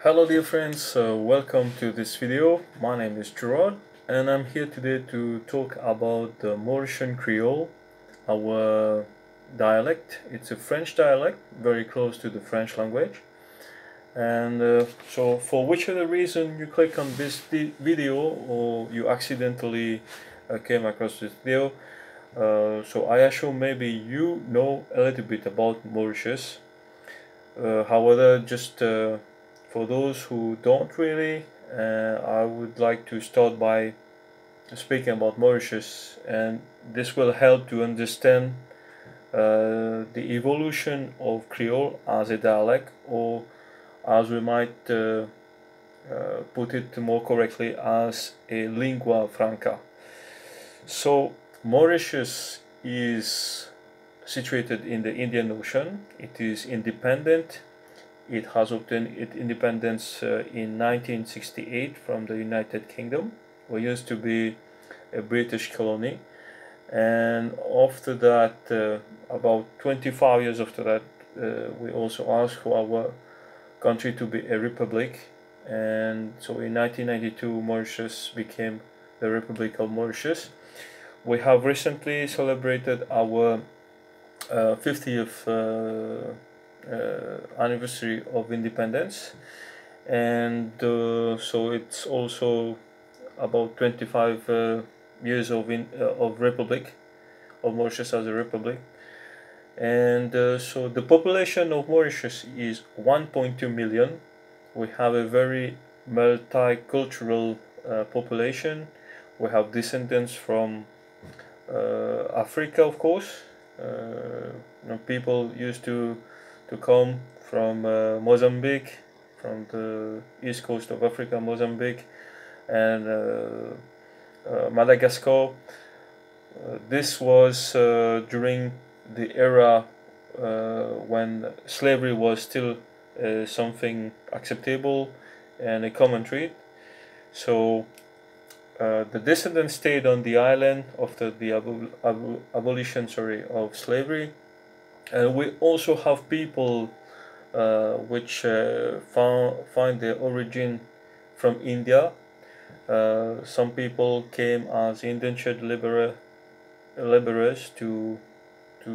Hello dear friends, welcome to this video. My name is Gerard and I'm here today to talk about the Mauritian Creole, our dialect. It's a French dialect, very close to the French language. And so for whichever reason you click on this video or you accidentally came across this video, so I assume maybe you know a little bit about Mauritius. However, just for those who don't really, I would like to start by speaking about Mauritius, and this will help to understand the evolution of Creole as a dialect, or as we might put it more correctly, as a lingua franca. So, Mauritius is situated in the Indian Ocean. It is independent. It has obtained its independence in 1968 from the United Kingdom. We used to be a British colony, and after that, about 25 years after that, we also asked for our country to be a republic. And so in 1992, Mauritius became the Republic of Mauritius. We have recently celebrated our 50th anniversary of independence, and so it's also about 25 years of republic of Mauritius as a republic. And so the population of Mauritius is 1.2 million. We have a very multicultural population. We have descendants from Africa, of course. People used to come from Mozambique, from the east coast of Africa, Mozambique, and Madagascar. This was during the era when slavery was still something acceptable and a common trait. So the descendants stayed on the island after the abolition of slavery. And we also have people which find their origin from India. Some people came as indentured laborers to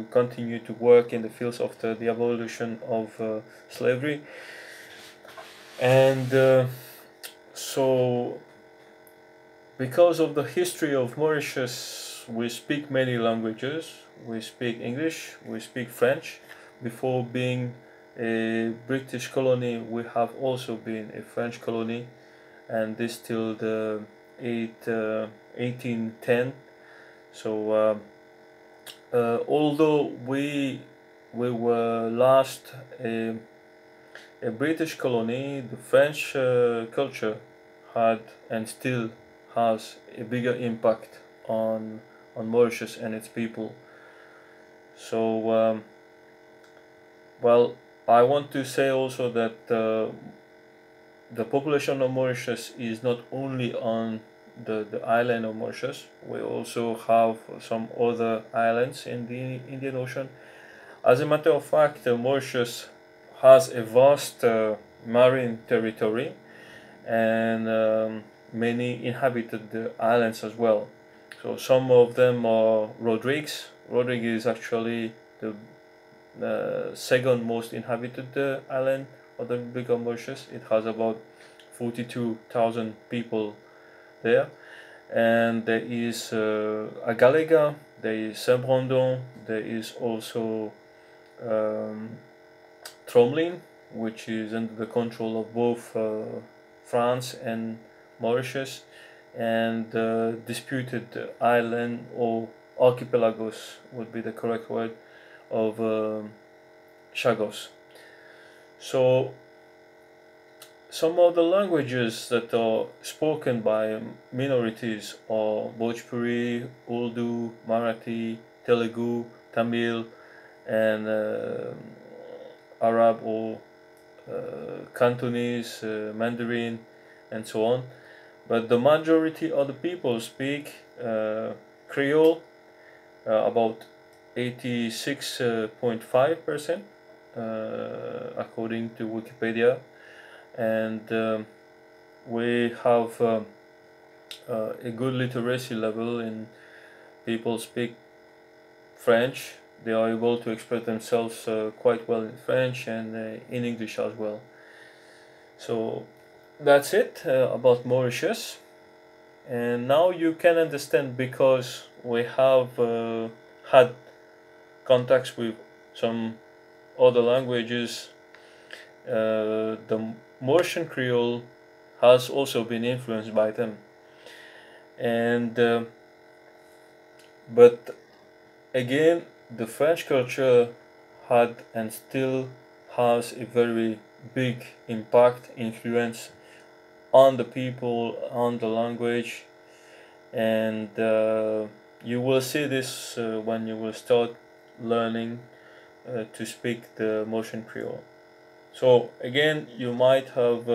continue to work in the fields after the abolition of slavery. And so because of the history of Mauritius, we speak many languages. We speak English, we speak French. Before being a British colony, we have also been a French colony, and this till the 1810. So although we were last a British colony, the French culture had and still has a bigger impact on Mauritius and its people. So well, I want to say also that the population of Mauritius is not only on the island of Mauritius. We also have some other islands in the Indian Ocean. As a matter of fact, Mauritius has a vast marine territory, and many inhabited islands as well. So some of them are Rodrigues. Rodrigues is actually the second most inhabited island of the Republic of Mauritius. It has about 42,000 people there. And there is Agalega, there is Saint-Brandon, there is also Tromlin, which is under the control of both France and Mauritius, and disputed island, or archipelagos would be the correct word, of Chagos. So some of the languages that are spoken by minorities are Bhojpuri, Urdu, Marathi, Telugu, Tamil, and Arab or Cantonese, Mandarin, and so on. But the majority of the people speak Creole, about 86.5%, according to Wikipedia, and we have a good literacy level in people speak French. They are able to express themselves quite well in French and in English as well. So that's it about Mauritius. And now you can understand, because we have had contacts with some other languages. The Mauritian Creole has also been influenced by them, and but again, the French culture had and still has a very big impact, influence on the people, on the language, and you will see this when you will start learning to speak the Mauritian Creole. So again, you might have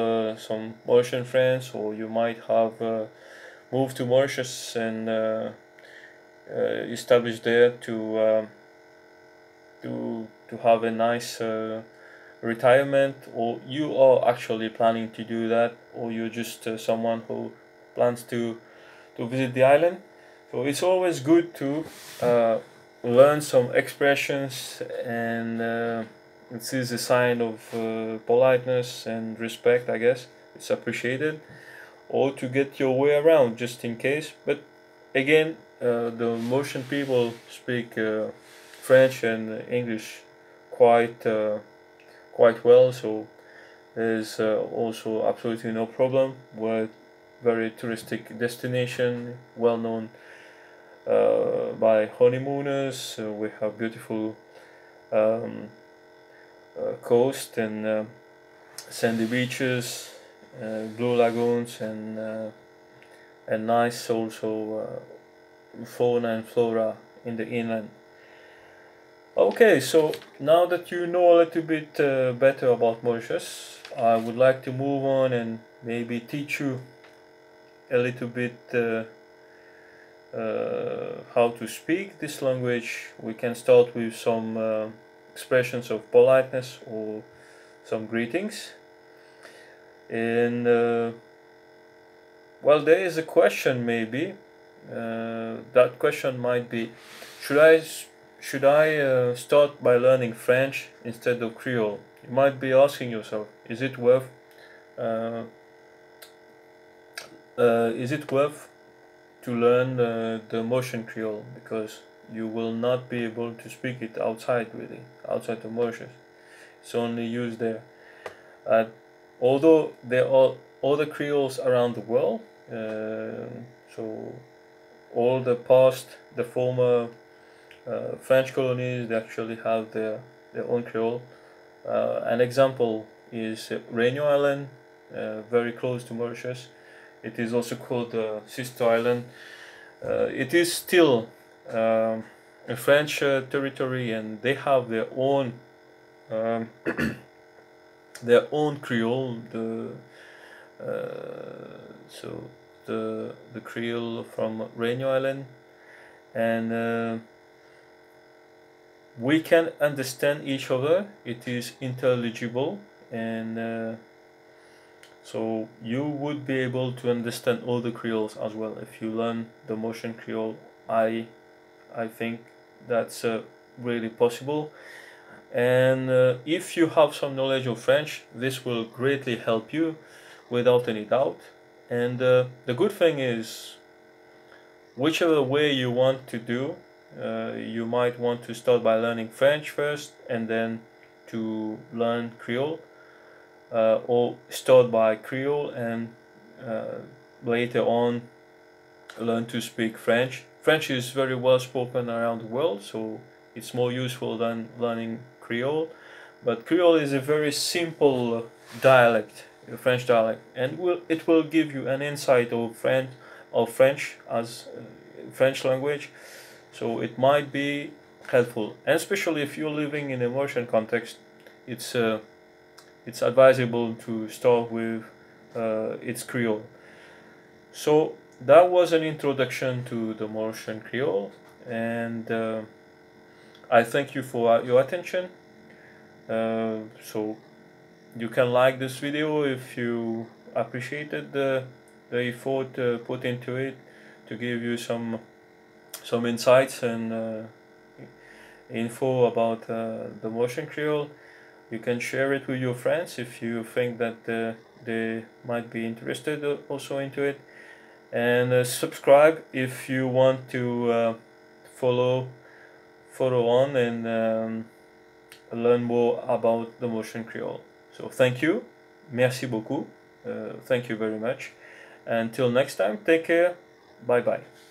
some Mauritian friends, or you might have moved to Mauritius and established there to have a nice retirement, or you are actually planning to do that, or you're just someone who plans to visit the island. So it's always good to learn some expressions, and this is a sign of politeness and respect, I guess. It's appreciated, or to get your way around just in case. But again, the Mauritian people speak French and English quite quite well, so there's also absolutely no problem. We're very touristic destination, well known by honeymooners. We have beautiful um, coast and sandy beaches, blue lagoons, and nice also fauna and flora in the inland. Okay, so now that you know a little bit better about Mauritius, I would like to move on and maybe teach you a little bit how to speak this language. We can start with some expressions of politeness or some greetings. And well, there is a question maybe. That question might be, should I start by learning French instead of Creole? You might be asking yourself, uh, is it worth to learn the Mauritian Creole, because you will not be able to speak it outside, really, outside the Mauritius. It's only used there. Uh, Although there are other Creoles around the world, so all the former French colonies, they actually have their own Creole. An example is Réunion Island, very close to Mauritius. It is also called Sister Island. It is still a French territory, and they have um, their own Creole. So the Creole from Réunion Island, and we can understand each other. It is intelligible, and so you would be able to understand all the Creoles as well if you learn the Mauritian Creole. I think that's really possible. And if you have some knowledge of French, this will greatly help you, without any doubt. And the good thing is, whichever way you want to do, you might want to start by learning French first and then to learn Creole, or start by Creole and later on learn to speak French. French is very well spoken around the world, so it's more useful than learning Creole. But Creole is a very simple dialect, a French dialect, and it will give you an insight of French as French language. So it might be helpful, and especially if you're living in a Mauritian context, it's advisable to start with its Creole. So that was an introduction to the Mauritian Creole, and I thank you for your attention. So You can like this video if you appreciated the effort put into it to give you some insights and info about the Mauritian Creole. You can share it with your friends if you think that they might be interested also into it, and subscribe if you want to follow on and learn more about the Mauritian Creole. So thank you, merci beaucoup, thank you very much. Until next time, take care, bye bye.